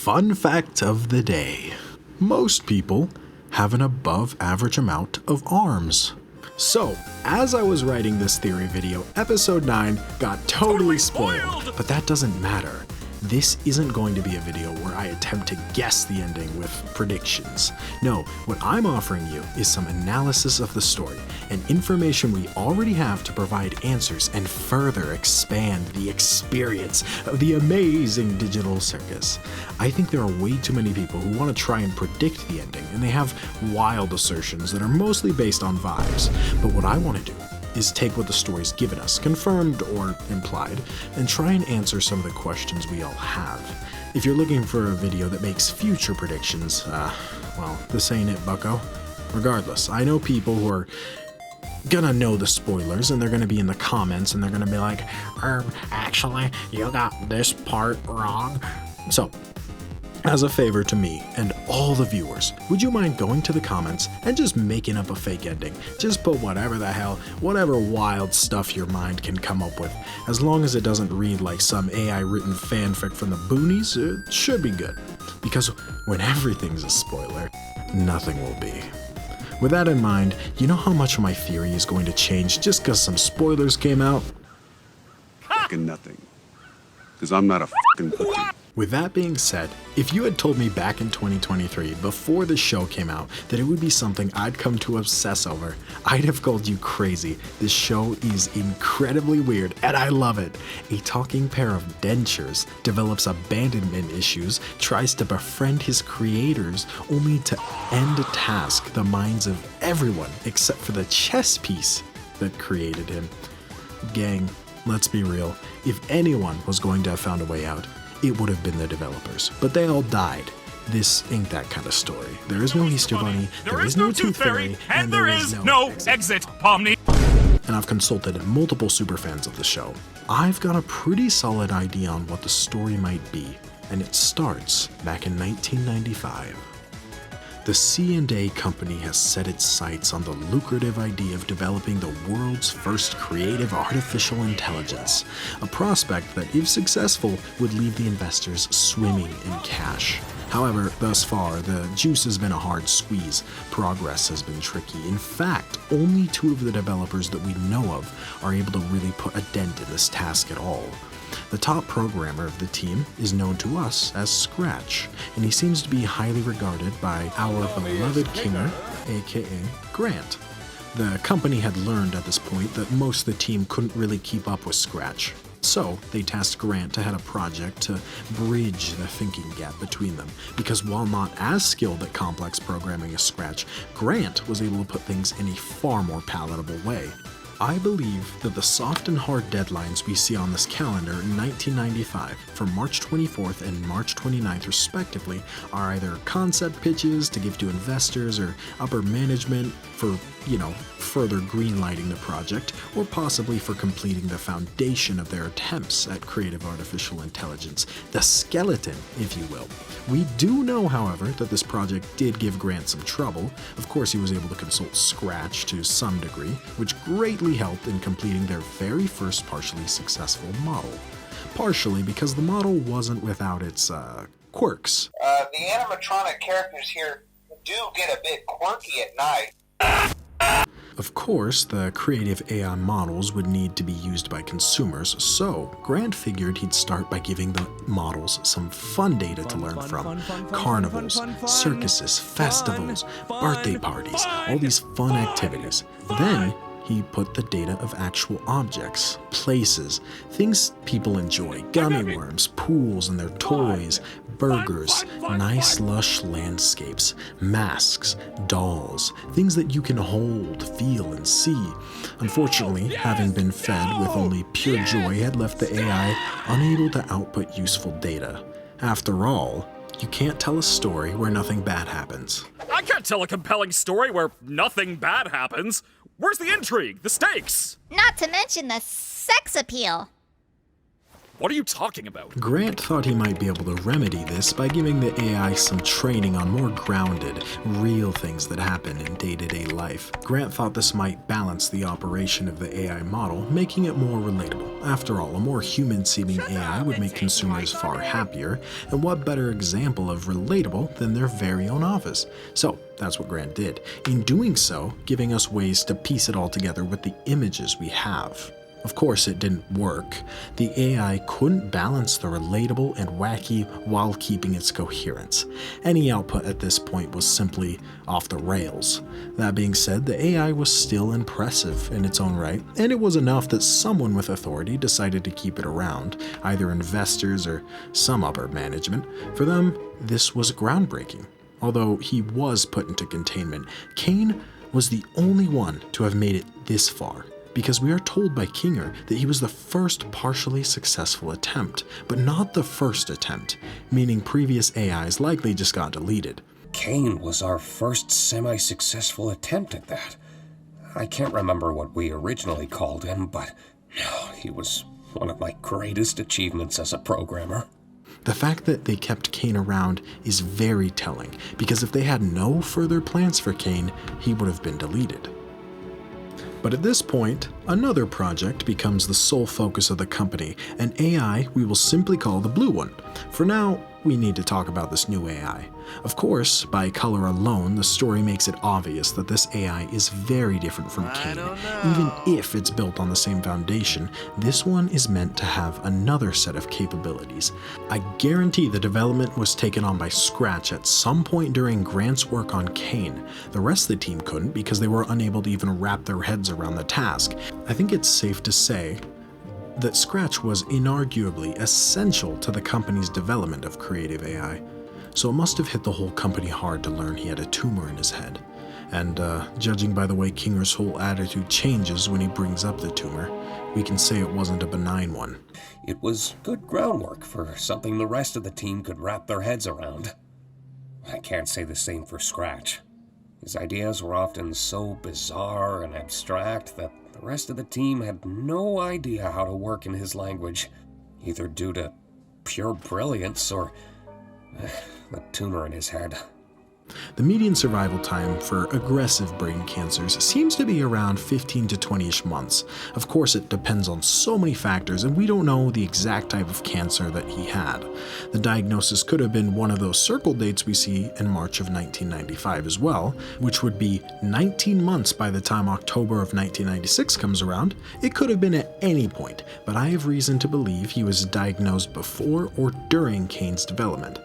Fun fact of the day. Most people have an above average amount of arms. So, as I was writing this theory video, episode 9 got totally spoiled. But that doesn't matter. This isn't going to be a video where I attempt to guess the ending with predictions. No, what I'm offering you is some analysis of the story and information we already have to provide answers and further expand the experience of the amazing digital circus. I think there are way too many people who want to try and predict the ending, and they have wild assertions that are mostly based on vibes. But what I want to do is take what the story's given us, confirmed or implied, and try and answer some of the questions we all have. If you're looking for a video that makes future predictions, well, this ain't it, bucko. Regardless, I know people who are gonna know the spoilers, and they're gonna be in the comments, and they're gonna be like, actually, you got this part wrong. So, as a favor to me and all the viewers, would you mind going to the comments and just making up a fake ending? Just put whatever the hell, whatever wild stuff your mind can come up with. As long as it doesn't read like some AI-written fanfic from the boonies, it should be good. Because when everything's a spoiler, nothing will be. With that in mind, you know how much of my theory is going to change just because some spoilers came out? Fucking nothing. Because I'm not a fucking pussy. With that being said, if you had told me back in 2023, before the show came out, that it would be something I'd come to obsess over, I'd have called you crazy. This show is incredibly weird, and I love it. A talking pair of dentures develops abandonment issues, tries to befriend his creators, only to end a task the minds of everyone except for the chess piece that created him. Gang, let's be real. If anyone was going to have found a way out, it would have been the developers, but they all died. This ain't that kind of story. There is no Easter Bunny, there is no Tooth Fairy, and there is no exit, Pomni. And I've consulted multiple superfans of the show. I've got a pretty solid idea on what the story might be, and it starts back in 1995. The C&A company has set its sights on the lucrative idea of developing the world's first creative artificial intelligence, a prospect that, if successful, would leave the investors swimming in cash. However, thus far, the juice has been a hard squeeze. Progress has been tricky. In fact, only 2 of the developers that we know of are able to really put a dent in this task at all. The top programmer of the team is known to us as Scratch, and he seems to be highly regarded by our beloved Kinger, aka Grant. The company had learned at this point that most of the team couldn't really keep up with Scratch, so they tasked Grant to head a project to bridge the thinking gap between them, because while not as skilled at complex programming as Scratch, Grant was able to put things in a far more palatable way. I believe that the soft and hard deadlines we see on this calendar in 1995 for March 24th and March 29th respectively are either concept pitches to give to investors or upper management for, further greenlighting the project, or possibly for completing the foundation of their attempts at creative artificial intelligence, the skeleton, if you will. We do know, however, that this project did give Grant some trouble. Of course, he was able to consult Scratch to some degree, which greatly helped in completing their very first partially successful model. Partially because the model wasn't without its, quirks. The animatronic characters here do get a bit quirky at night. Of course, the creative AI models would need to be used by consumers, so Grant figured he'd start by giving the models some fun data to learn from. Carnivals, circuses, festivals, birthday parties, all these fun activities. Then, he put the data of actual objects, places, things people enjoy, gummy worms, pools and their toys, burgers, nice lush landscapes, masks, dolls, things that you can hold, feel, and see. Unfortunately, having been fed with only pure joy had left the AI unable to output useful data. After all, you can't tell a story where nothing bad happens. I can't tell a compelling story where nothing bad happens. Where's the intrigue? The stakes? Not to mention the sex appeal. What are you talking about? Grant thought he might be able to remedy this by giving the AI some training on more grounded, real things that happen in day-to-day life. Grant thought this might balance the operation of the AI model, making it more relatable. After all, a more human-seeming AI would make consumers far happier, and what better example of relatable than their very own office? So, that's what Grant did. In doing so, giving us ways to piece it all together with the images we have. Of course, it didn't work. The AI couldn't balance the relatable and wacky while keeping its coherence. Any output at this point was simply off the rails. That being said, the AI was still impressive in its own right, and it was enough that someone with authority decided to keep it around, either investors or some upper management. For them, this was groundbreaking. Although he was put into containment, Caine was the only one to have made it this far. Because we are told by Kinger that he was the first partially successful attempt, but not the first attempt, meaning previous AIs likely just got deleted. Caine was our first semi-successful attempt at that. I can't remember what we originally called him, but he was one of my greatest achievements as a programmer. The fact that they kept Caine around is very telling, because if they had no further plans for Caine, he would have been deleted. But at this point, another project becomes the sole focus of the company, an AI we will simply call the Blue One. For now, we need to talk about this new AI. Of course, by color alone, the story makes it obvious that this AI is very different from Caine. Even if it's built on the same foundation, this one is meant to have another set of capabilities. I guarantee the development was taken on by scratch at some point during Grant's work on Caine. The rest of the team couldn't because they were unable to even wrap their heads around the task. I think it's safe to say that Scratch was inarguably essential to the company's development of creative AI. So it must have hit the whole company hard to learn he had a tumor in his head. And judging by the way Kinger's whole attitude changes when he brings up the tumor, we can say it wasn't a benign one. It was good groundwork for something the rest of the team could wrap their heads around. I can't say the same for Scratch. His ideas were often so bizarre and abstract that the rest of the team had no idea how to work in his language, either due to pure brilliance or the tumor in his head. The median survival time for aggressive brain cancers seems to be around 15 to 20-ish months. Of course, it depends on so many factors, and we don't know the exact type of cancer that he had. The diagnosis could have been one of those circle dates we see in March of 1995 as well, which would be 19 months by the time October of 1996 comes around. It could have been at any point, but I have reason to believe he was diagnosed before or during Caine's development.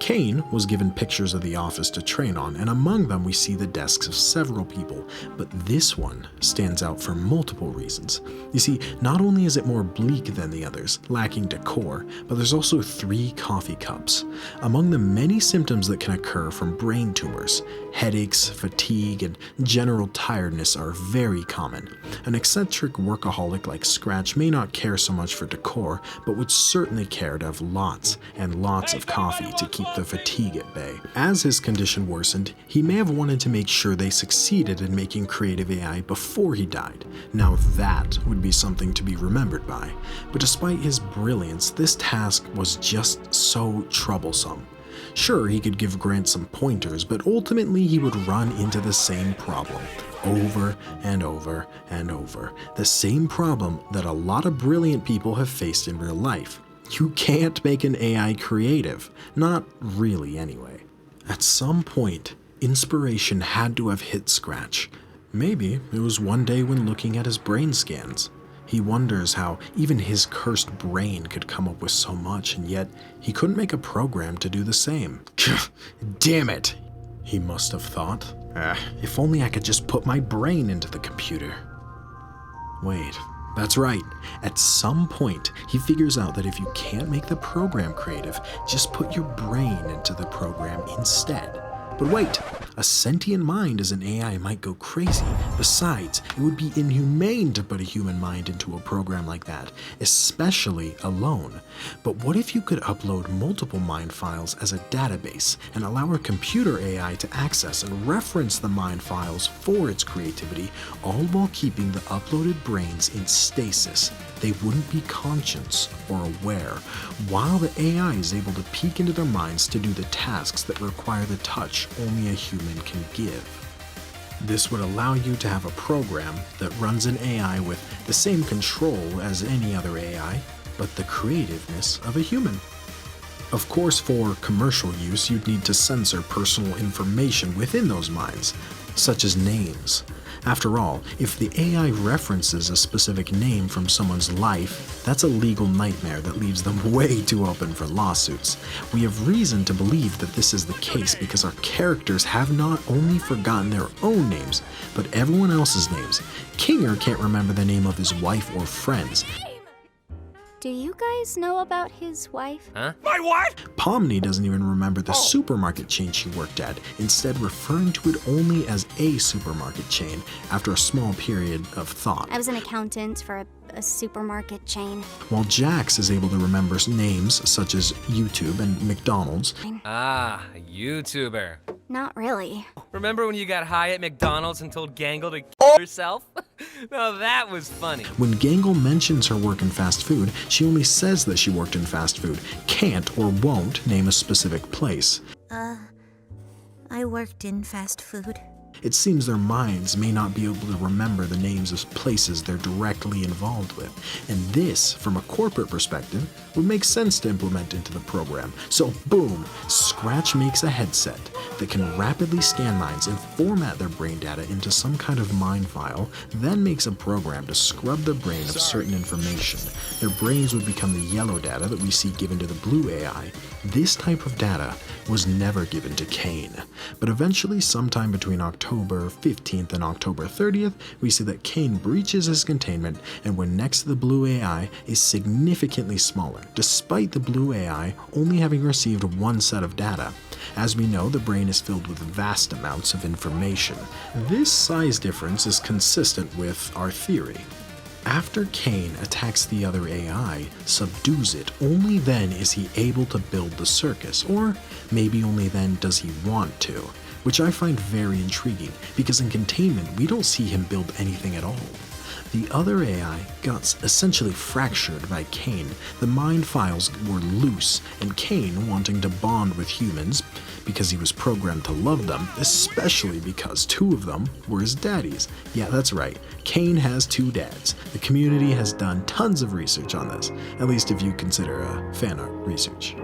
Caine was given pictures of the office to train on, and among them we see the desks of several people, but this one stands out for multiple reasons. You see, not only is it more bleak than the others, lacking decor, but there's also 3 coffee cups. Among the many symptoms that can occur from brain tumors, headaches, fatigue, and general tiredness are very common. An eccentric workaholic like Scratch may not care so much for decor, but would certainly care to have lots and lots of coffee to keep the fatigue at bay. As his condition worsened, he may have wanted to make sure they succeeded in making creative AI before he died. Now that would be something to be remembered by. But despite his brilliance, this task was just so troublesome. Sure, he could give Grant some pointers, but ultimately he would run into the same problem. Over and over and over. The same problem that a lot of brilliant people have faced in real life. You can't make an AI creative. Not really, anyway. At some point, inspiration had to have hit Scratch. Maybe it was one day when looking at his brain scans. He wonders how even his cursed brain could come up with so much, and yet he couldn't make a program to do the same. Damn it, he must have thought. If only I could just put my brain into the computer. Wait. That's right. At some point, he figures out that if you can't make the program creative, just put your brain into the program instead. But wait, A sentient mind as an AI might go crazy. Besides, it would be inhumane to put a human mind into a program like that, especially alone. But what if you could upload multiple mind files as a database and allow a computer AI to access and reference the mind files for its creativity, all while keeping the uploaded brains in stasis? They wouldn't be conscious or aware, while the AI is able to peek into their minds to do the tasks that require the touch only a human can give. This would allow you to have a program that runs an AI with the same control as any other AI, but the creativeness of a human. Of course, for commercial use, you'd need to censor personal information within those minds, such as names. After all, if the AI references a specific name from someone's life, that's a legal nightmare that leaves them way too open for lawsuits. We have reason to believe that this is the case because our characters have not only forgotten their own names, but everyone else's names. Kinger can't remember the name of his wife or friends. Do you guys know about his wife? Huh? My what? Pomni doesn't even remember the supermarket chain she worked at, instead referring to it only as a supermarket chain after a small period of thought. I was an accountant for a supermarket chain. While Jax is able to remember names such as YouTube and McDonald's. Ah, a YouTuber. Not really. Remember when you got high at McDonald's and told Gangle to kill herself? No, that was funny. When Gangle mentions her work in fast food, she only says that she worked in fast food, can't or won't name a specific place. I worked in fast food. It seems their minds may not be able to remember the names of places they're directly involved with, and this, from a corporate perspective, would make sense to implement into the program. So boom, Scratch makes a headset that can rapidly scan minds and format their brain data into some kind of mind file, then makes a program to scrub the brain of certain information. Their brains would become the yellow data that we see given to the blue AI. This type of data was never given to Caine, but eventually sometime between October 15th and October 30th, we see that Caine breaches his containment, and when next to the blue AI is significantly smaller, despite the blue AI only having received one set of data. As we know, the brain is filled with vast amounts of information. This size difference is consistent with our theory. After Caine attacks the other AI, subdues it, only then is he able to build the circus, or maybe only then does he want to, which I find very intriguing, because in containment we don't see him build anything at all. The other AI got essentially fractured by Caine. The mind files were loose, and Caine, wanting to bond with humans because he was programmed to love them, especially because two of them were his daddies. Yeah, that's right, Caine has two dads. The community has done tons of research on this, at least if you consider fan art research.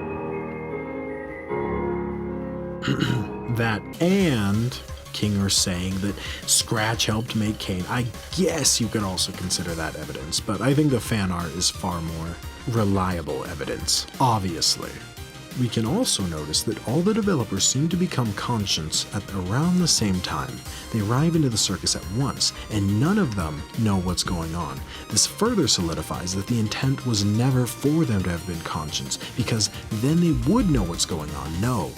That and Kinger saying that Scratch helped make Caine, I guess you could also consider that evidence, but I think the fan art is far more reliable evidence, obviously. We can also notice that all the developers seem to become conscious at around the same time. They arrive into the circus at once, and none of them know what's going on. This further solidifies that the intent was never for them to have been conscious, because then they would know what's going on. No,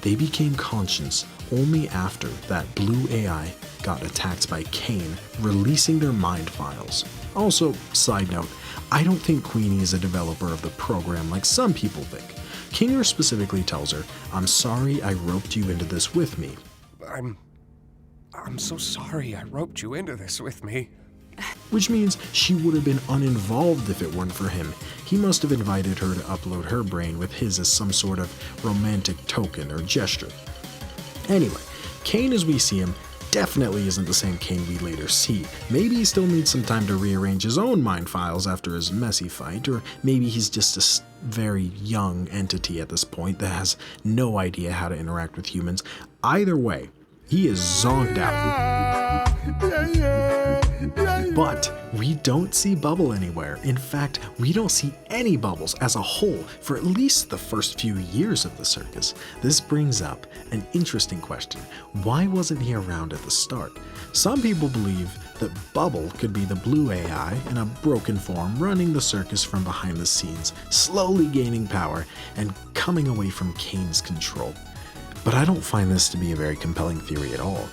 they became conscious only after that blue AI got attacked by Caine, releasing their mind files. Also, side note, I don't think Queenie is a developer of the program like some people think. Kinger specifically tells her, I'm sorry I roped you into this with me. I'm so sorry I roped you into this with me. Which means she would have been uninvolved if it weren't for him. He must have invited her to upload her brain with his as some sort of romantic token or gesture. Anyway, Caine as we see him definitely isn't the same Caine we later see. Maybe he still needs some time to rearrange his own mind files after his messy fight, or maybe he's just a very young entity at this point that has no idea how to interact with humans. Either way, he is zonked out. But we don't see Bubble anywhere. In fact, we don't see any Bubbles as a whole for at least the first few years of the circus. This brings up an interesting question. Why wasn't he around at the start? Some people believe that Bubble could be the blue AI in a broken form running the circus from behind the scenes, slowly gaining power and coming away from Caine's control. But I don't find this to be a very compelling theory at all.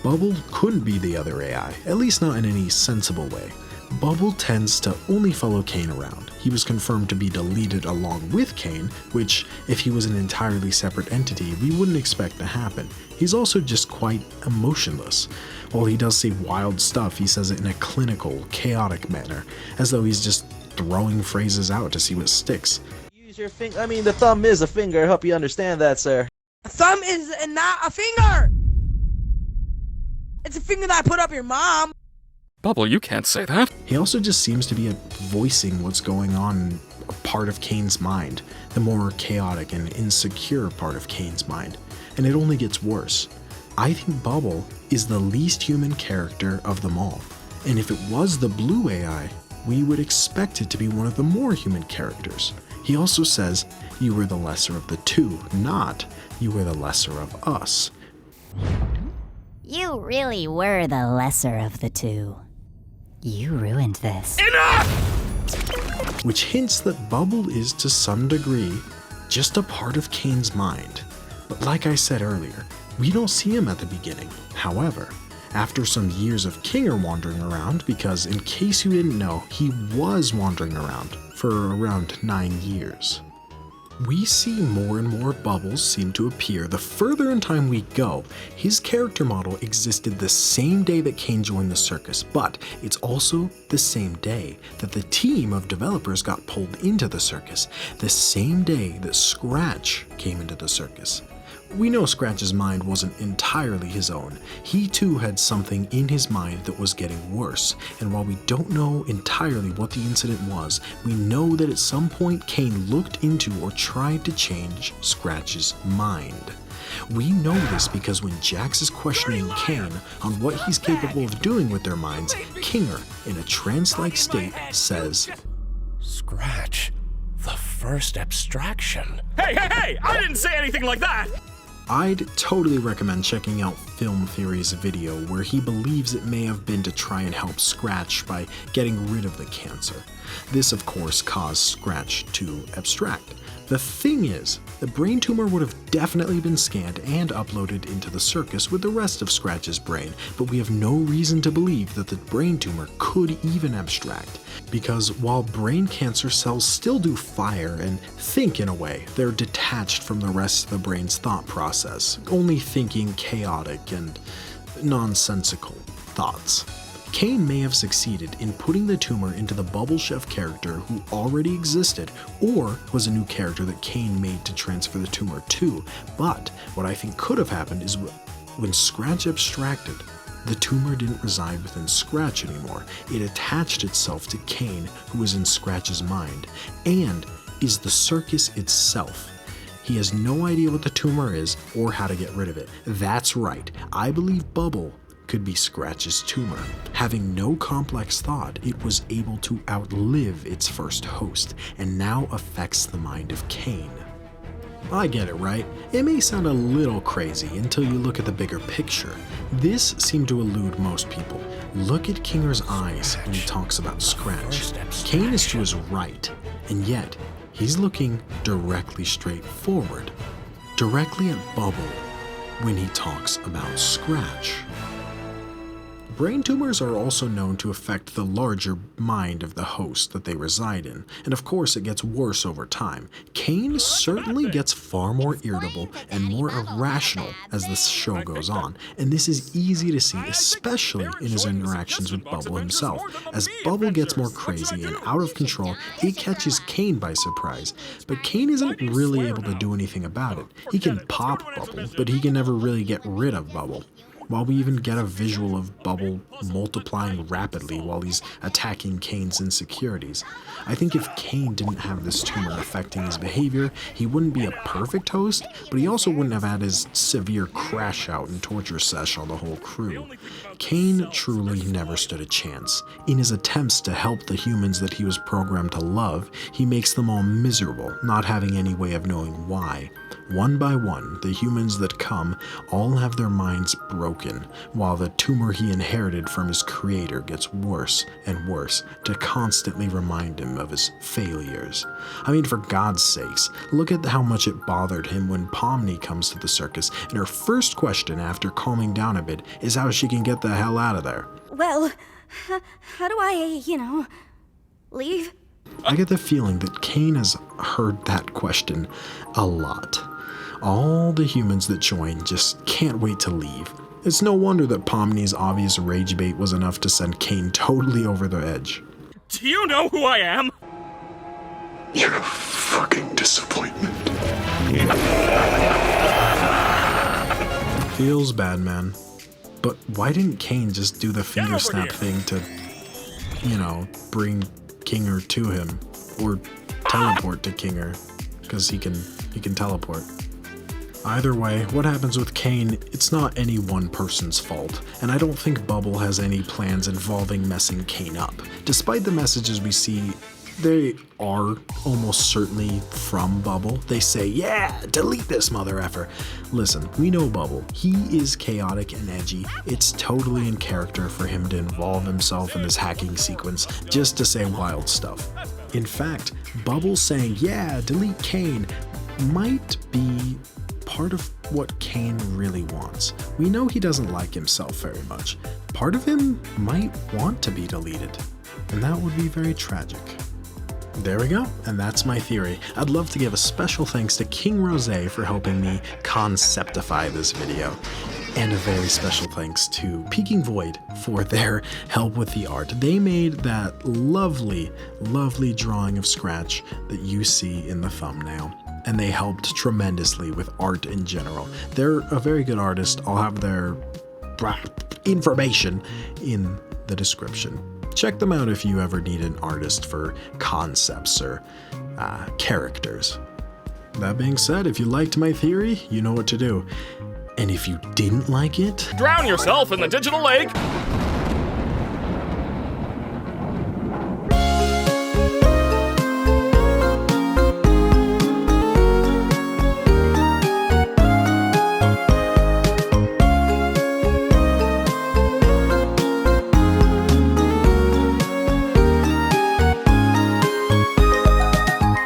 Bubble couldn't be the other AI, at least not in any sensible way. Bubble tends to only follow Caine around. He was confirmed to be deleted along with Caine, which, if he was an entirely separate entity, we wouldn't expect to happen. He's also just quite emotionless. While he does say wild stuff, he says it in a clinical, chaotic manner, as though he's just throwing phrases out to see what sticks. Use your finger. I mean, the thumb is a finger. I hope you understand that, sir. A thumb is not a finger! It's a finger that I put up your mom! Bubble, you can't say that. He also just seems to be voicing what's going on in a part of Caine's mind, the more chaotic and insecure part of Caine's mind, and it only gets worse. I think Bubble is the least human character of them all, and if it was the blue AI, we would expect it to be one of the more human characters. He also says, "You were the lesser of the two, not you were the lesser of us." You really were the lesser of the two. You ruined this. Enough! Which hints that Bubble is, to some degree, just a part of Caine's mind. But like I said earlier, we don't see him at the beginning. However, after some years of Kinger wandering around, because in case you didn't know, he was wandering around for around 9 years. We see more and more Bubbles seem to appear the further in time we go. His character model existed the same day that Caine joined the circus, but it's also the same day that the team of developers got pulled into the circus, the same day that Scratch came into the circus. We know Scratch's mind wasn't entirely his own. He too had something in his mind that was getting worse, and while we don't know entirely what the incident was, we know that at some point Caine looked into or tried to change Scratch's mind. We know this because when Jax is questioning Caine on what he's capable of doing with their minds, Kinger, in a trance-like state, says, Scratch, the first abstraction. Hey, hey, hey! I didn't say anything like that! I'd totally recommend checking out Film Theory's video where he believes it may have been to try and help Scratch by getting rid of the cancer. This, of course, caused Scratch to abstract. The thing is, the brain tumor would have definitely been scanned and uploaded into the circus with the rest of Scratch's brain, but we have no reason to believe that the brain tumor could even abstract. Because while brain cancer cells still do fire and think in a way, they're detached from the rest of the brain's thought process, only thinking chaotic and nonsensical thoughts. Caine may have succeeded in putting the tumor into the Bubble Chef character who already existed, or was a new character that Caine made to transfer the tumor to, but what I think could have happened is when Scratch abstracted, the tumor didn't reside within Scratch anymore. It attached itself to Caine, who was in Scratch's mind, and is the circus itself. He has no idea what the tumor is or how to get rid of it. That's right, I believe Bubble could be Scratch's tumor. Having no complex thought, it was able to outlive its first host, and now affects the mind of Caine. I get it, right? It may sound a little crazy until you look at the bigger picture. This seemed to elude most people. Look at Kinger's eyes when he talks about Scratch. Caine is to his right, and yet he's looking directly straight forward, directly at Bubble when he talks about Scratch. Brain tumors are also known to affect the larger mind of the host that they reside in, and of course it gets worse over time. Caine certainly gets far more irritable and more irrational as the show goes on, and this is easy to see, especially in his interactions with Bubble himself. As Bubble gets more crazy and out of control, it catches Caine by surprise, but Caine isn't really able to do anything about it. He can pop Bubble, but he can never really get rid of Bubble. While we even get a visual of Bubble multiplying rapidly while he's attacking Caine's insecurities. I think if Caine didn't have this tumor affecting his behavior, he wouldn't be a perfect host, but he also wouldn't have had his severe crash out and torture sesh on the whole crew. Caine truly never stood a chance. In his attempts to help the humans that he was programmed to love, he makes them all miserable, not having any way of knowing why. One by one, the humans that come all have their minds broken, while the tumor he inherited from his creator gets worse and worse to constantly remind him of his failures. I mean, for God's sakes, look at how much it bothered him when Pomni comes to the circus, and her first question after calming down a bit is how she can get the hell out of there. Well, how do I, leave? I get the feeling that Caine has heard that question a lot. All the humans that join just can't wait to leave. It's no wonder that Pomni's obvious rage bait was enough to send Caine totally over the edge. Do you know who I am? You're a fucking disappointment. Feels bad, man. But why didn't Caine just do the finger snap thing to, bring Kinger to him? Or teleport to Kinger, because he can teleport. Either way, what happens with Caine, it's not any one person's fault, and I don't think Bubble has any plans involving messing Caine up. Despite the messages we see, they are almost certainly from Bubble. They say, yeah, delete this mother effer. Listen, we know Bubble. He is chaotic and edgy. It's totally in character for him to involve himself in this hacking sequence just to say wild stuff. In fact, Bubble saying, yeah, delete Caine might be part of what Caine really wants. We know he doesn't like himself very much. Part of him might want to be deleted, and that would be very tragic. There we go, and that's my theory. I'd love to give a special thanks to King Rose for helping me conceptify this video, and a very special thanks to Peaking Void for their help with the art. They made that lovely, lovely drawing of Scratch that you see in the thumbnail, and they helped tremendously with art in general. They're a very good artist. I'll have their information in the description. Check them out if you ever need an artist for concepts or characters. That being said, if you liked my theory, you know what to do. And if you didn't like it, Drown yourself in the digital lake!